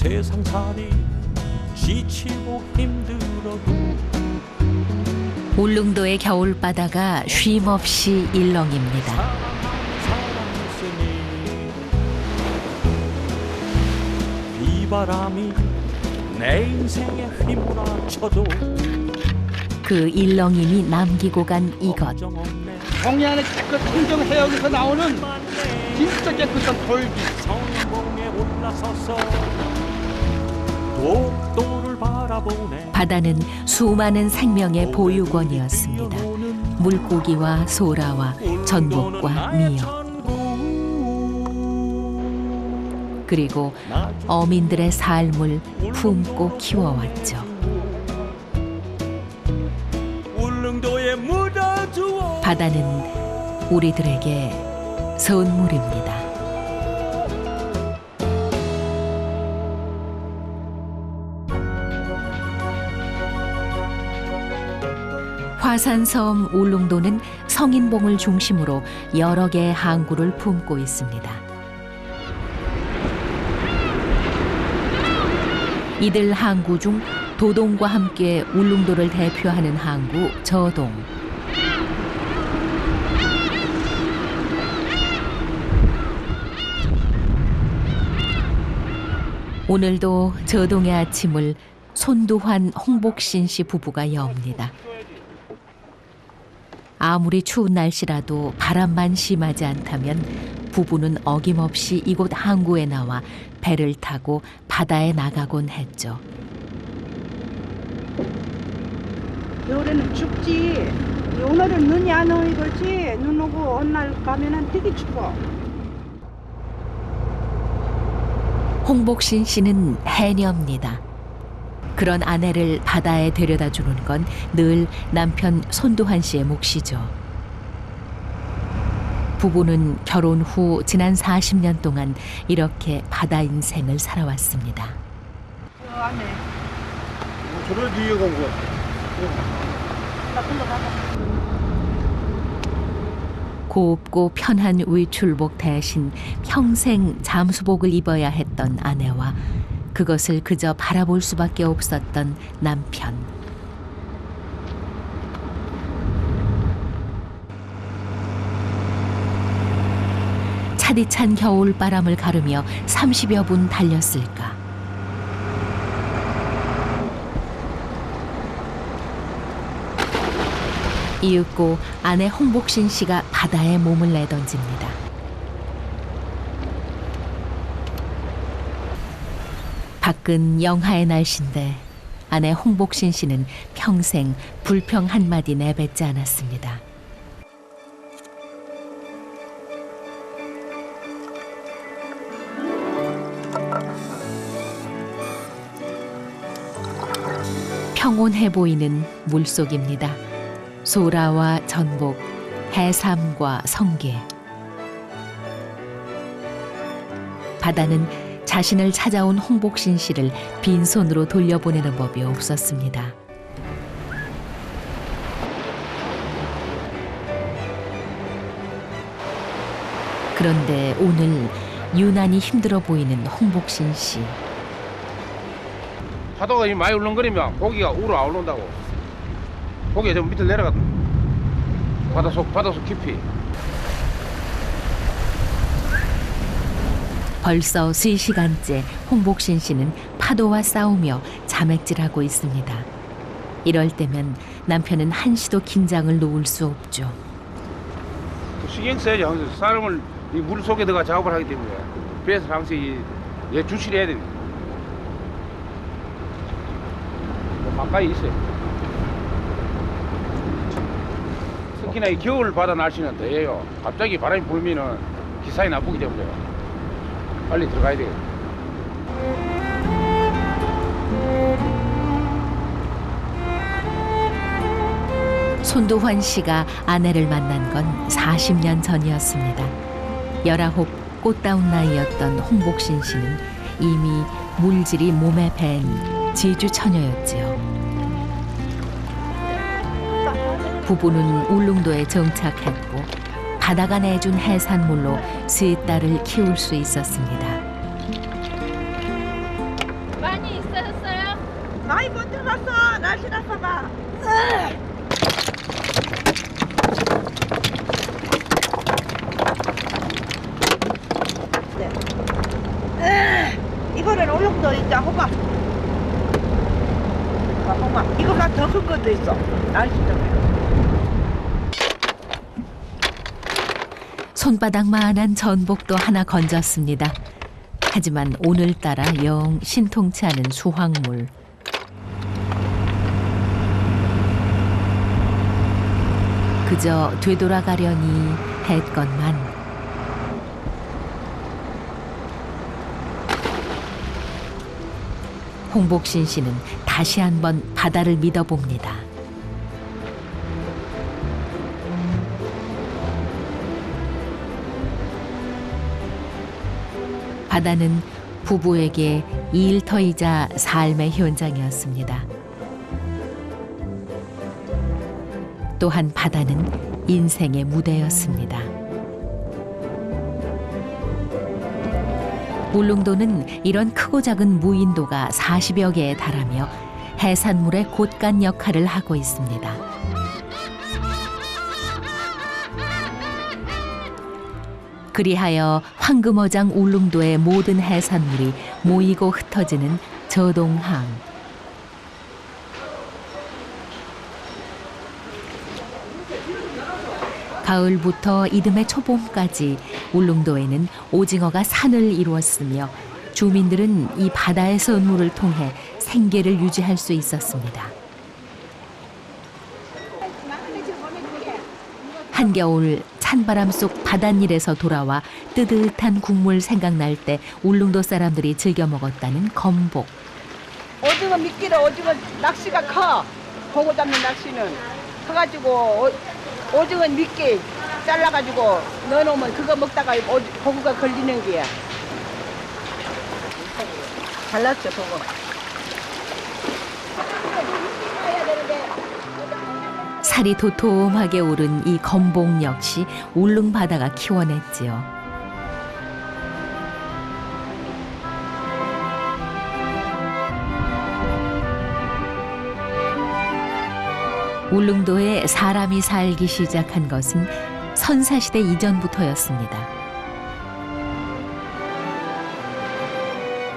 세상살이 지치고 힘들어도 울릉도의 겨울바다가 쉼없이 일렁입니다. 사랑했으니 비바람이 내 인생에 휘몰아쳐도 그 일렁임이 남기고 간 이것. 동해안의 그 청정 해역에서 나오는 진짜 깨끗한 돌비. 성공에 올라서서 독도를 바라보네. 바다는 수많은 생명의 보유권이었습니다. 물고기와 소라와 전복과 미역, 그리고 어민들의 삶을 품고 키워왔죠. 울릉도에 묻어두어 바다는 우리들에게 선물입니다. 화산섬 울릉도는 성인봉을 중심으로 여러 개의 항구를 품고 있습니다. 이들 항구 중 도동과 함께 울릉도를 대표하는 항구 저동. 오늘도 저동의 아침을 손두환 홍복신 씨 부부가 엽니다. 아무리 추운 날씨라도 바람만 심하지 않다면 부부는 어김없이 이곳 항구에 나와 배를 타고 바다에 나가곤 했죠. 겨울에는 춥지. 오늘은 눈이 안 오니 그렇지. 눈 오고 어느 날 가면은 되게 춥어. 홍복신 씨는 해녀입니다. 그런 아내를 바다에 데려다 주는 건 늘 남편 손두환 씨의 몫이죠. 부부는 결혼 후 지난 40년 동안 이렇게 바다 인생을 살아왔습니다. 저 안에 저를 뒤에 간 거. 나 글로 가봐. 곱고 편한 외출복 대신 평생 잠수복을 입어야 했던 아내와 그것을 그저 바라볼 수밖에 없었던 남편. 차디찬 겨울바람을 가르며 30여 분 달렸을까. 이윽고 아내 홍복신 씨가 바다에 몸을 내던집니다. 밖은 영하의 날씨인데 아내 홍복신 씨는 평생 불평 한마디 내뱉지 않았습니다. 평온해 보이는 물속입니다. 소라와 전복, 해삼과 성게. 바다는 자신을 찾아온 홍복신 씨를 빈손으로 돌려보내는 법이 없었습니다. 그런데 오늘 유난히 힘들어 보이는 홍복신 씨. 파도가 많이 울렁거리면 고기가 우러 올라온다고. 고기가 좀 밑으로 내려가다. 바닷속 깊이. 벌써 3시간째 홍복신 씨는 파도와 싸우며 자맥질하고 있습니다. 이럴 때면 남편은 한시도 긴장을 놓을 수 없죠. 신경 써야죠. 항상 사람을 이 물 속에 들어가 작업을 하기 때문에 배에서 항상 얘 주시를 해야 됩니다. 가까이 있어요. 특히나 이 겨울 바다 날씨는 더해요. 갑자기 바람이 불면은 기상이 나쁘기 때문에 빨리 들어가야 돼요. 손두환 씨가 아내를 만난 건 40년 전이었습니다. 19 꽃다운 나이였던 홍복신 씨는 이미 물질이 몸에 밴 지주 처녀였지요. 부부는 울릉도에 정착했고 바다가 내준 해산물로 세 딸을 키울 수 있었습니다. 아이 못 들어갔어. 날씨 나빠가. 이거는 울릉도 있자 호박. 호박. 이거가 더 큰 것도 있어. 날씨 때문에. 손바닥만한 전복도 하나 건졌습니다. 하지만 오늘따라 영 신통치 않은 수확물. 그저 되돌아가려니 했건만 홍복신 씨는 다시 한번 바다를 믿어봅니다. 바다는 부부에게 일터이자 삶의 현장이었습니다. 또한 바다는 인생의 무대였습니다. 울릉도는 이런 크고 작은 무인도가 40여 개에 달하며 해산물의 곳간 역할을 하고 있습니다. 그리하여 황금어장 울릉도의 모든 해산물이 모이고 흩어지는 저동항. 가을부터 이듬해 초봄까지 울릉도에는 오징어가 산을 이루었으며 주민들은 이 바다의 선물을 통해 생계를 유지할 수 있었습니다. 한겨울 찬바람 속 바닷일에서 돌아와 뜨뜻한 국물 생각날 때 울릉도 사람들이 즐겨 먹었다는 건복. 오징어 미끼로 오징어 낚시가 커. 보고 잡는 낚시는 커가지고 오징어 미끼 잘라가지고 넣어놓으면 그거 먹다가 보고가 걸리는 게야. 잘랐죠 보고. 살이 도톰하게 오른 이 건복 역시 울릉 바다가 키워냈지요. 울릉도에 사람이 살기 시작한 것은 선사시대 이전부터였습니다.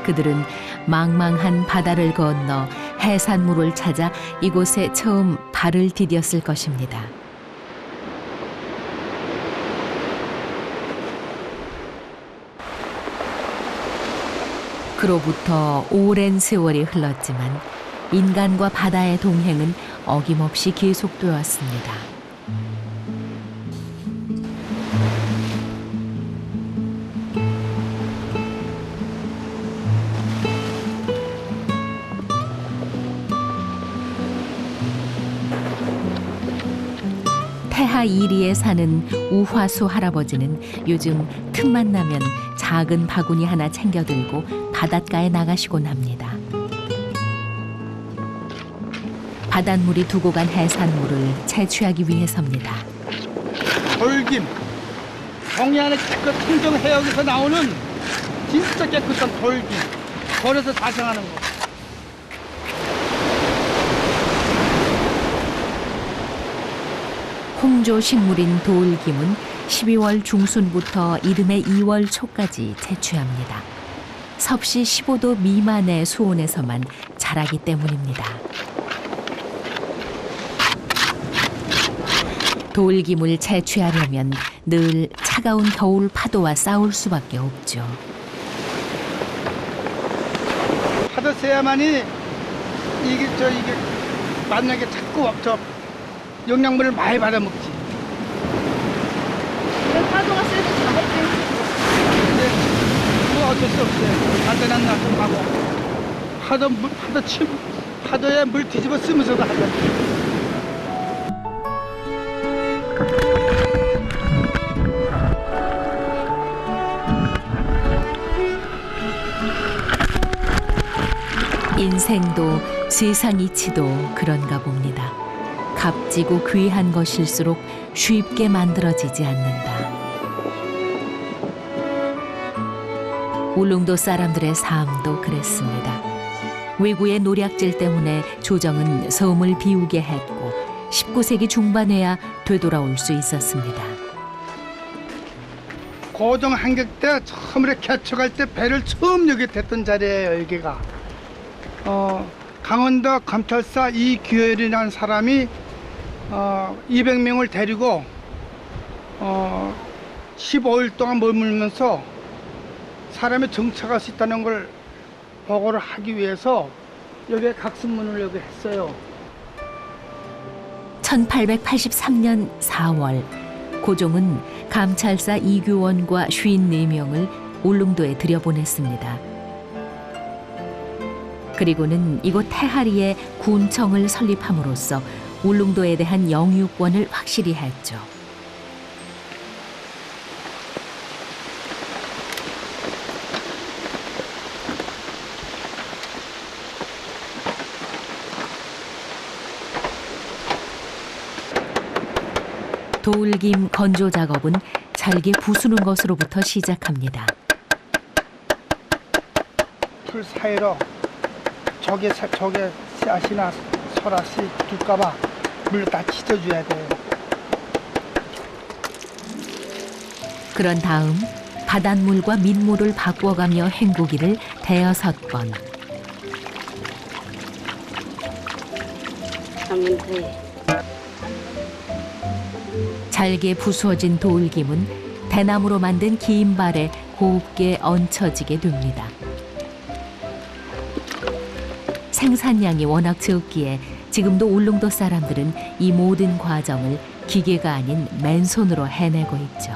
그들은 망망한 바다를 건너 해산물을 찾아 이곳에 처음 발을 디뎠을 것입니다. 그로부터 오랜 세월이 흘렀지만 인간과 바다의 동행은 어김없이 계속되었습니다. 태하 이리에 사는 우화수 할아버지는 요즘 틈만 나면 작은 바구니 하나 챙겨들고 바닷가에 나가시곤 합니다. 바닷물이 두고 간 해산물을 채취하기 위해서입니다. 돌김. 동해안의 그 청정 해역에서 나오는 진짜 깨끗한 돌김. 걸어서 자생하는 거. 홍조 식물인 돌김은 12월 중순부터 이듬해 2월 초까지 채취합니다. 섭씨 15도 미만의 수온에서만 자라기 때문입니다. 돌김을 채취하려면 늘 차가운 겨울 파도와 싸울 수밖에 없죠. 파도 세야만이 이게 만약에 자꾸 영양분을 많이 받아 먹지. 파도가 세서 잡았지. 근데 뭐 어쩔 수 없어요. 바다는 놔두고 파도에 물 뒤집어 쓰면서도 하자. 인생도 세상 이치도 그런가 봅니다. 값지고 귀한 것일수록 쉽게 만들어지지 않는다. 울릉도 사람들의 삶도 그랬습니다. 왜구의 노략질 때문에 조정은 섬을 비우게 했고 19세기 중반에야 되돌아올 수 있었습니다. 고종 한객 때 처음에 개척할 때 배를 처음 여기 댔던 자리예요. 여기가 강원도 감찰사 이규열이라는 사람이 200명을 데리고 15일 동안 머물면서 사람의 정착할 수 있다는 걸 보고를 하기 위해서 여기에 각승문을 여기 했어요. 1883년 4월 고종은 감찰사 이규원과 54명을 울릉도에 들여보냈습니다. 그리고는 이곳 태하리에 군청을 설립함으로써 울릉도에 대한 영유권을 확실히 했죠. 도울김 건조 작업은 잘게 부수는 것으로부터 시작합니다. 풀 사이로 저게 씨앗이나 소라씨 둘까봐 물로 다 찢어줘야 돼요. 그런 다음 바닷물과 민물을 바꿔가며 헹구기를 대여섯 번. 하면 돼. 잘게 부수어진 도울김은 대나무로 만든 긴 발에 곱게 얹혀지게 됩니다. 생산량이 워낙 적기에 지금도 울릉도 사람들은 이 모든 과정을 기계가 아닌 맨손으로 해내고 있죠.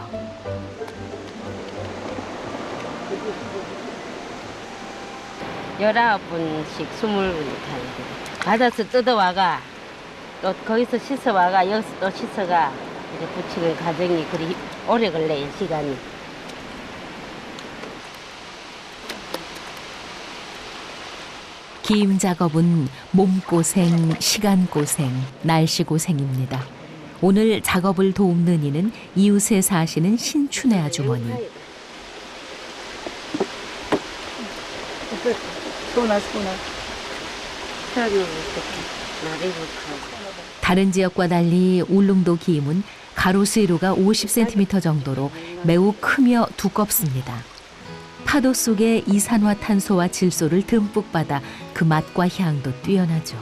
열아홉 분씩 20분 타야 돼. 받아서 뜯어와가 또 거기서 씻어와가 여기서 또 씻어가 이렇게 붙이는 과정이 그리 오래 걸려요, 시간이. 기임 작업은 몸고생, 시간고생, 날씨고생입니다. 오늘 작업을 돕는 이는 이웃에 사시는 신춘애 아주머니. 소나. 다른 지역과 달리 울릉도 기임은 가로 세로가 50cm 정도로 매우 크며 두껍습니다. 파도 속에 이산화탄소와 질소를 듬뿍 받아 그 맛과 향도 뛰어나죠.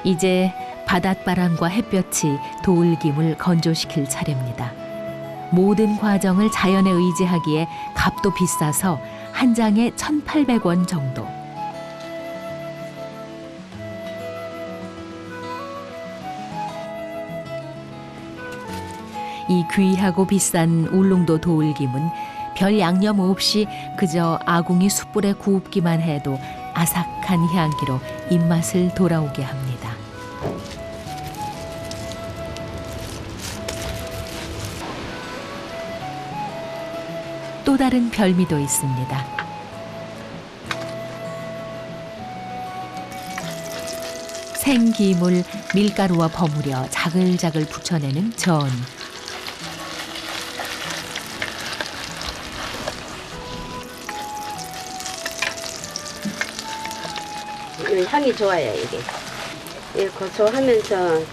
이제 바닷바람과 햇볕이 도울김을 건조시킬 차례입니다. 모든 과정을 자연에 의지하기에 값도 비싸서 한 장에 1,800원 정도. 이 귀하고 비싼 울릉도 도울김은 별 양념 없이 그저 아궁이 숯불에 구웁기만 해도 아삭한 향기로 입맛을 돌아오게 합니다. 또 다른 별미도 있습니다. 생김을 밀가루와 버무려 자글자글 부쳐내는 전. 향이 좋아요, 이게. 예, 고소하면서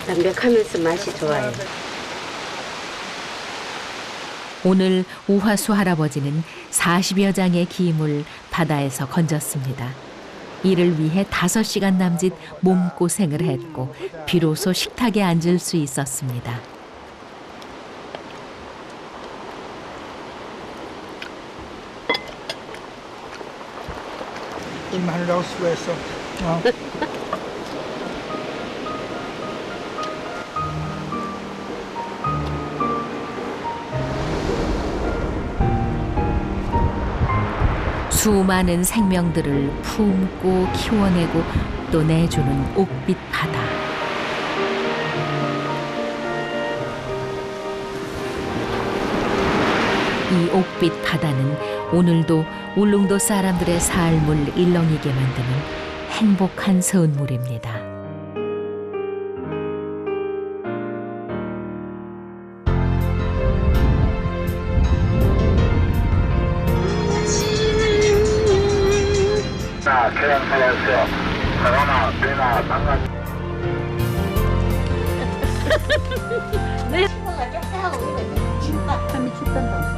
담백하면서 맛이 좋아요. 오늘 우화수 할아버지는 40여 장의 기임을 바다에서 건졌습니다. 이를 위해 5시간 남짓 몸고생을 했고 비로소 식탁에 앉을 수 있었습니다. 입하려고 수고했어. 수많은 생명들을 품고 키워내고 또 내주는 옥빛 바다. 이 옥빛 바다는 오늘도 울릉도 사람들의 삶을 일렁이게 만드는 행복한 선물입니다. 하나 계란 사왔어요. 하나 배나 당근.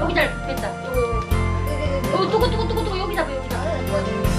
여기다 뺐다. 두고 여기다.